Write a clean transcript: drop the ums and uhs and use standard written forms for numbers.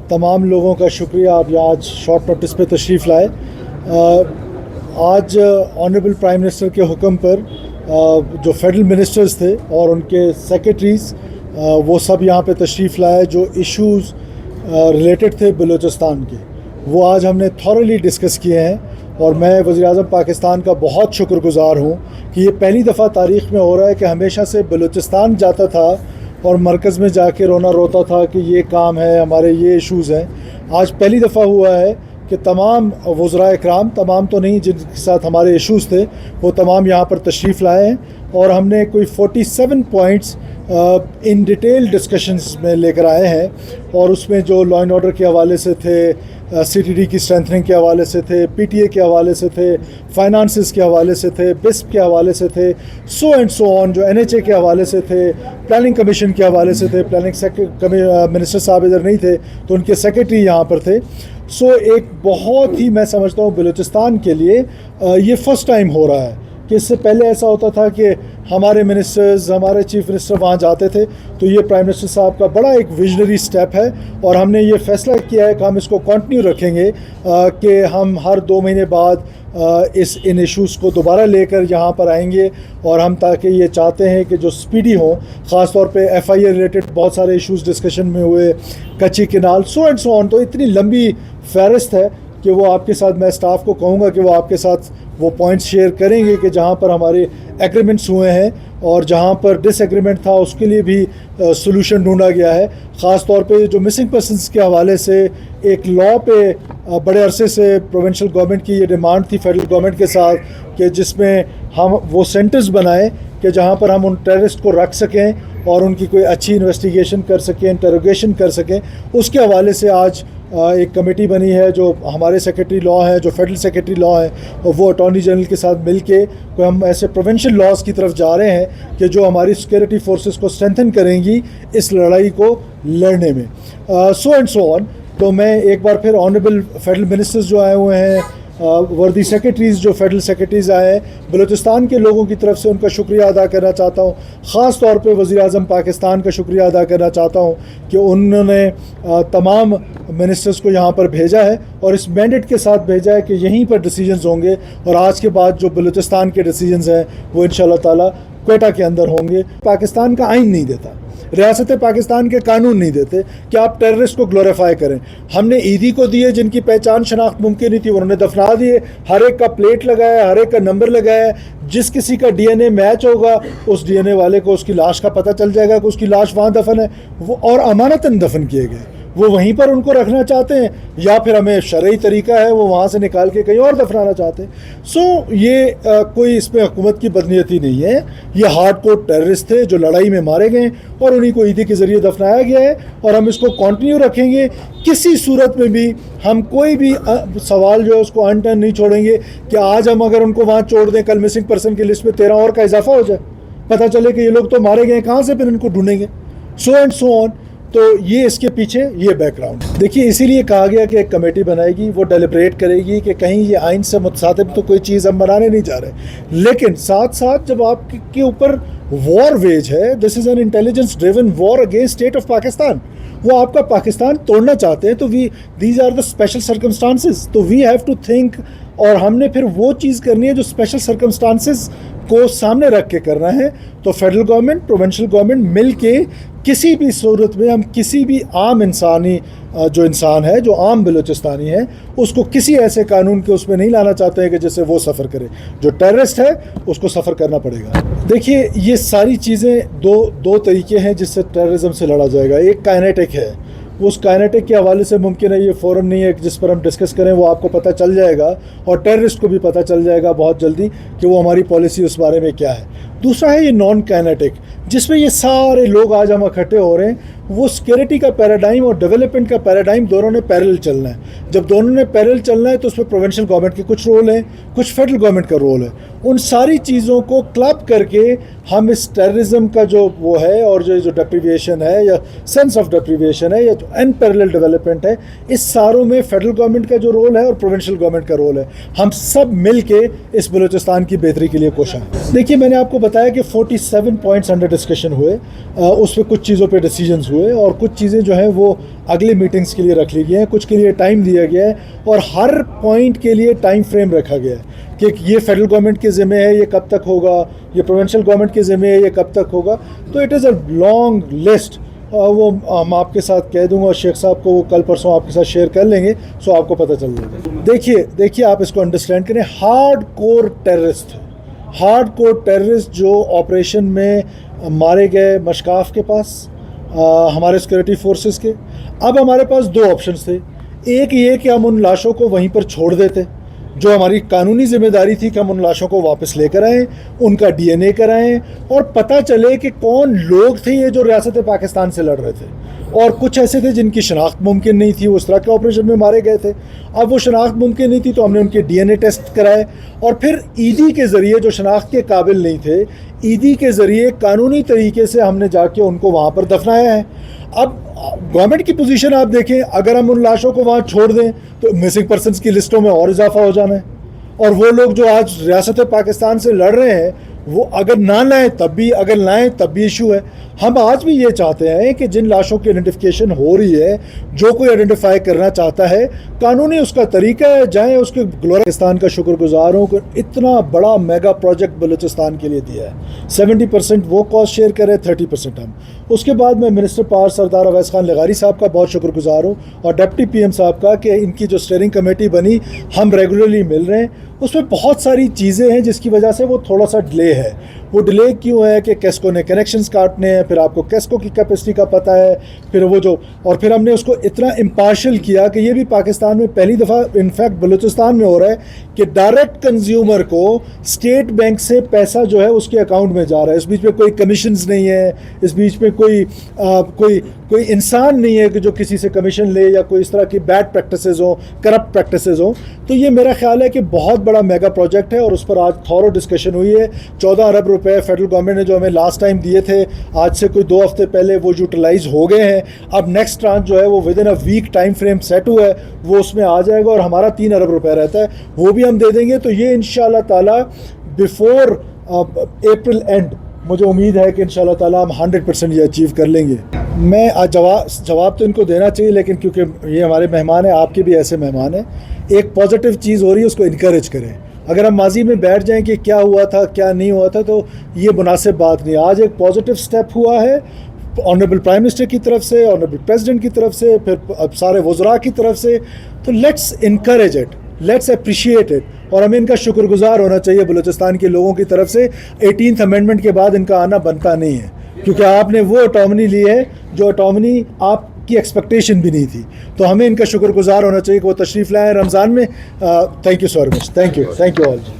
तमाम लोगों का शुक्रिया आप यहाँ आज शॉर्ट नोटिस पे तशरीफ़ लाए। आज ऑनरेबल प्राइम मिनिस्टर के हुक्म पर जो फेडरल मिनिस्टर्स थे और उनके सेक्रेटरीज़ वो सब यहाँ पे तशरीफ़ लाए। जो इश्यूज़ रिलेटेड थे बलूचिस्तान के वो आज हमने थॉरली डिस्कस किए हैं और मैं वज़ीर-ए-आज़म पाकिस्तान का बहुत शुक्रगुज़ार हूँ कि ये पहली दफ़ा तारीख़ में हो रहा है कि हमेशा से बलूचिस्तान जाता था और मरकज़ में जाके रोना रोता था कि ये काम है, हमारे ये इश्यूज़ हैं। आज पहली दफ़ा हुआ है कि तमाम वज़राए इकराम, तमाम तो नहीं, जिनके साथ हमारे इश्यूज़ थे वो तमाम यहाँ पर तशरीफ़ लाए हैं और हमने कोई 47 पॉइंट्स इन डिटेल डिस्कशंस में लेकर आए हैं। और उसमें जो लॉ एंड ऑर्डर के हवाले से थे, CTD की स्ट्रेंथनिंग के हवाले से थे, PTA के हवाले से थे, फाइनेंसेस के हवाले से थे, बिस्प के हवाले से थे, सो एंड सो ऑन, जो NHA के हवाले से थे, प्लानिंग कमीशन के हवाले से थे। प्लानिंग मिनिस्टर साहब इधर नहीं थे तो उनके सेक्रेटरी यहाँ पर थे। सो एक बहुत ही, मैं समझता हूँ बलूचिस्तान के लिए ये फ़र्स्ट टाइम हो रहा है कि इससे पहले ऐसा होता था कि हमारे मिनिस्टर्स, हमारे चीफ मिनिस्टर वहाँ जाते थे। तो ये प्राइम मिनिस्टर साहब का बड़ा एक विजनरी स्टेप है और हमने ये फ़ैसला किया है कि हम इसको कंटिन्यू रखेंगे कि हम हर 2 महीने बाद इन इश्यूज़ को दोबारा लेकर यहाँ पर आएंगे। और हम ताकि ये चाहते हैं कि जो स्पीडी हो, ख़ास तौर पे FIA रिलेटेड बहुत सारे इश्यूज़ डिस्कशन में हुए, कच्ची canal, so and so on. तो इतनी लंबी फहरिस्त है कि वो आपके साथ, मैं स्टाफ को कहूँगा कि वो आपके साथ वो पॉइंट्स शेयर करेंगे कि जहाँ पर हमारे एग्रीमेंट्स हुए हैं और जहाँ पर डिसएग्रीमेंट था उसके लिए भी सोल्यूशन ढूंढा गया है। ख़ास तौर पे जो मिसिंग पर्सनस के हवाले से एक लॉ पे बड़े अरसे से प्रोविंशियल गवर्नमेंट की ये डिमांड थी फेडरल गवर्नमेंट के साथ कि जिसमें हम वो सेंटर्स बनाएं कि जहाँ पर हम उन टेररिस्ट को रख सकें और उनकी कोई अच्छी इन्वेस्टिगेशन कर सकें, इंटरोगेशन कर सकें। उसके हवाले से आज एक कमेटी बनी है, जो हमारे सेक्रेटरी लॉ हैं, जो फेडरल सेक्रेटरी लॉ हैं, और वो अटॉर्नी जनरल के साथ मिलके कोई हम ऐसे प्रोविंशियल लॉज की तरफ जा रहे हैं कि जो हमारी सिक्योरिटी फोर्सेस को स्ट्रेंथन करेंगी इस लड़ाई को लड़ने में, सो एंड सो ऑन। तो मैं एक बार फिर ऑनरेबल फेडरल मिनिस्टर्स जो आए हुए हैं, वर्दी सेक्रेटरीज़ जो फेडरल सेक्रेटरीज़ आए हैं, बलूचिस्तान के लोगों की तरफ से उनका शुक्रिया अदा करना चाहता हूँ। ख़ास तौर पे वज़ीर-ए-आज़म पाकिस्तान का शुक्रिया अदा करना चाहता हूँ कि उन्होंने तमाम मिनिस्टर्स को यहाँ पर भेजा है और इस मैंडेट के साथ भेजा है कि यहीं पर डिसीजंस होंगे और आज के बाद जो बलूचिस्तान के डिसीजंस हैं वो इंशाअल्लाह ताला क्वेटा के अंदर होंगे। पाकिस्तान का आइन नहीं देता, रियासत पाकिस्तान के कानून नहीं देते कि आप टेररिस्ट को ग्लोरीफाई करें। हमने ईदी को दिए जिनकी पहचान शनाख्त मुमकिन नहीं थी, उन्होंने दफना दिए, हर एक का प्लेट लगाया, हर एक का नंबर लगाया। जिस किसी का DNA मैच होगा उस DNA वाले को उसकी लाश का पता चल जाएगा कि उसकी लाश वहाँ दफन है, वो और अमानतन दफन किए गए। वो वहीं पर उनको रखना चाहते हैं या फिर हमें शरई तरीका है वो वहाँ से निकाल के कहीं और दफनाना चाहते हैं। सो ये कोई इसमें हुकूमत की बदनीयती नहीं है। ये हार्डकोर टेररिस्ट थे जो लड़ाई में मारे गए और उन्हीं को ईदी के ज़रिए दफनाया गया है और हम इसको कंटिन्यू रखेंगे। किसी सूरत में भी हम कोई भी सवाल जो है उसको अनटर्न नहीं छोड़ेंगे कि आज हम अगर उनको वहाँ छोड़ दें, कल मिसिंग पर्सन की लिस्ट में 13 और का इजाफा हो जाए, पता चले कि ये लोग तो मारे गए, कहाँ से फिर इनको ढूंढेंगे, सो एंड सो ऑन। तो ये इसके पीछे ये बैकग्राउंड देखिए। इसीलिए कहा गया कि एक कमेटी बनाएगी, वो डेलिब्रेट करेगी कि कहीं ये आइन से मुतसादिब तो कोई चीज़ हम बनाने नहीं जा रहे, लेकिन साथ साथ जब आपके ऊपर वॉर वेज है, this is an intelligence driven war against state of Pakistan, वो आपका पाकिस्तान तोड़ना चाहते हैं, तो these are the special circumstances. तो वी हैव टू थिंक, और हमने फिर वो चीज़ करनी है जो स्पेशल सर्कमस्टांसेस को सामने रख के करना है। तो फेडरल गवर्नमेंट, प्रोविंशियल गवर्नमेंट मिल के किसी भी सूरत में हम किसी भी आम इंसानी जो इंसान है, जो आम बलूचिस्तानी है, उसको किसी ऐसे कानून के उसमें नहीं लाना चाहते हैं कि जिससे वो सफ़र करे। जो टेररिस्ट है उसको सफ़र करना पड़ेगा। देखिए ये सारी चीज़ें दो तरीके हैं जिससे टेररिज्म से लड़ा जाएगा। एक काइनेटिक है, उस काइनेटिक के हवाले से मुमकिन है ये फ़ौरन नहीं है जिस पर हम डिस्कस करें, वो आपको पता चल जाएगा और टेररिस्ट को भी पता चल जाएगा बहुत जल्दी कि वो हमारी पॉलिसी उस बारे में क्या है। दूसरा है ये नॉन काइनेटिक, जिसमें ये सारे लोग आज हम इकट्ठे हो रहे हैं। वो सिक्योरिटी का पैराडाइम और डेवलपमेंट का पैराडाइम दोनों ने पैरेलल चलना है। जब दोनों ने पैरेलल चलना है तो उसमें प्रोविंशियल गवर्नमेंट के कुछ रोल हैं, कुछ फेडरल गवर्नमेंट का रोल है। उन सारी चीज़ों को क्लब करके हम इस टेररिज्म का जो वो है और जो डेप्रीविएशन है या सेंस ऑफ डेप्रीविएशन है या जो अनपैरेलल डेवलपमेंट है, इस सारों में फेडरल गवर्नमेंट का जो रोल है और प्रोविंशियल गवर्नमेंट का रोल है। हम सब मिल के इस बलूचिस्तान की बेहतरी के लिए कोशिश। देखिए मैंने आपको بتایا کہ 47 پوائنٹس انڈر ڈسکشن ہوئے, اس پہ کچھ چیزوں پہ ڈیسیجنز ہوئے اور کچھ چیزیں جو ہیں وہ اگلے میٹنگز کے لیے رکھ لی گئی ہیں, کچھ کے لیے ٹائم دیا گیا ہے اور ہر پوائنٹ کے لیے ٹائم فریم رکھا گیا ہے کہ یہ فیڈرل گورنمنٹ کے ذمہ ہے, یہ کب تک ہوگا, یہ پروونشل گورنمنٹ کے ذمہ ہے, یہ کب تک ہوگا. تو it is a long list, وہ ہم آپ کے ساتھ کہہ دوں گا, شیخ صاحب کو وہ کل پرسوں آپ کے ساتھ شیئر کر لیں گے, سو آپ کو پتہ چل جائے گا. دیکھیے آپ اس کو انڈرسٹینڈ کریں, ہارڈ کور ٹیررسٹ جو آپریشن میں مارے گئے مشکاف کے پاس, ہمارے سیکورٹی فورسز کے. اب ہمارے پاس دو آپشنز تھے, ایک یہ کہ ہم ان لاشوں کو وہیں پر چھوڑ دیتے, جو ہماری قانونی ذمہ داری تھی کہ ہم ان لاشوں کو واپس لے کر آئیں, ان کا ڈی این اے کرائیں اور پتہ چلے کہ کون لوگ تھے یہ جو ریاست پاکستان سے لڑ رہے تھے, اور کچھ ایسے تھے جن کی شناخت ممکن نہیں تھی, وہ اس طرح کے آپریشن میں مارے گئے تھے. اب وہ شناخت ممکن نہیں تھی تو ہم نے ان کے ڈی این اے ٹیسٹ کرائے, اور پھر ای ڈی کے ذریعے جو شناخت کے قابل نہیں تھے, ای ڈی کے ذریعے قانونی طریقے سے ہم نے جا کے ان کو وہاں پر دفنایا ہے. اب گورنمنٹ کی پوزیشن آپ دیکھیں, اگر ہم ان لاشوں کو وہاں چھوڑ دیں تو مسنگ پرسنس کی لسٹوں میں اور اضافہ ہو جانا ہے, اور وہ لوگ جو آج ریاست پاکستان سے لڑ رہے ہیں وہ اگر نہ لائیں تب بھی, اگر لائیں تب بھی ایشو ہے. ہم آج بھی یہ چاہتے ہیں کہ جن لاشوں کی آئیڈینٹیفیکیشن ہو رہی ہے, جو کوئی آئیڈینٹیفائی کرنا چاہتا ہے, قانونی اس کا طریقہ ہے, جائیں. اس کے پاکستان کا شکر گزار ہوں کہ اتنا بڑا میگا پروجیکٹ بلوچستان کے لیے دیا ہے. 70% وہ کاسٹ شیئر کرے, 30% ہم. اس کے بعد میں منسٹر پاور سردار اویس خان لغاری صاحب کا بہت شکر گزار ہوں, اور ڈپٹی پی ایم صاحب کا, کہ ان کی جو اسٹیئرنگ کمیٹی بنی, ہم ریگولرلی مل رہے ہیں. اس میں بہت ساری چیزیں ہیں جس کی وجہ سے وہ تھوڑا سا ڈیلے ہے. وہ ڈیلے کیوں ہے کہ کیسکو نے کنیکشنز کاٹنے ہیں, پھر آپ کو کیسکو کی کیپیسٹی کا پتہ ہے, پھر وہ جو, اور پھر ہم نے اس کو اتنا امپارشل کیا کہ یہ بھی پاکستان میں پہلی دفعہ انفیکٹ بلوچستان میں ہو رہا ہے کہ ڈائریکٹ کنزیومر کو اسٹیٹ بینک سے پیسہ جو ہے اس کے اکاؤنٹ میں جا رہا ہے. اس بیچ میں کوئی کمیشنز نہیں ہے, اس بیچ میں کوئی انسان نہیں ہے کہ جو کسی سے کمیشن لے, یا کوئی اس طرح کی بیڈ پریکٹسز ہوں, کرپٹ پریکٹسز ہوں. تو یہ میرا خیال ہے کہ بہت بڑا میگا پروجیکٹ ہے, اور اس پر آج تھورو ڈسکشن ہوئی ہے. 14 ارب روپے فیڈرل گورنمنٹ نے جو ہمیں لاسٹ ٹائم دیے تھے, آج سے کوئی 2 ہفتے پہلے وہ یوٹیلائز ہو گئے ہیں. اب نیکسٹ ٹرانچ جو ہے وہ within a week time frame set ہوا ہے, وہ اس میں آ جائے گا, اور ہمارا 3 ارب روپے رہتا ہے, وہ بھی ہم دے دیں گے. تو یہ انشاءاللہ تعالی بیفور اپریل اینڈ مجھے امید ہے کہ انشاءاللہ تعالی ہم 100% یہ اچیو کر لیں گے. میں جواب تو ان کو دینا چاہیے, لیکن کیونکہ یہ ہمارے مہمان ہیں, آپ کے بھی ایسے مہمان ہیں, ایک پازیٹیو چیز ہو رہی ہے, اس کو انکریج کریں. اگر ہم ماضی میں بیٹھ جائیں کہ کیا ہوا تھا کیا نہیں ہوا تھا, تو یہ مناسب بات نہیں. آج ایک پازیٹیو سٹیپ ہوا ہے آنریبل پرائم منسٹر کی طرف سے, آنریبل پریزیڈنٹ کی طرف سے, پھر سارے وزراء کی طرف سے. تو let's encourage it, let's appreciate it, اور ہمیں ان کا شکر گزار ہونا چاہیے بلوچستان کے لوگوں کی طرف سے. 18th امینڈمنٹ کے بعد ان کا آنا بنتا نہیں ہے, کیونکہ آپ نے وہ اٹامنی لی ہے جو اٹامنی آپ کی ایکسپیکٹیشن بھی نہیں تھی. تو ہمیں ان کا شکر گزار ہونا چاہیے کہ وہ تشریف لائیں رمضان میں. Thank you so much, thank you all.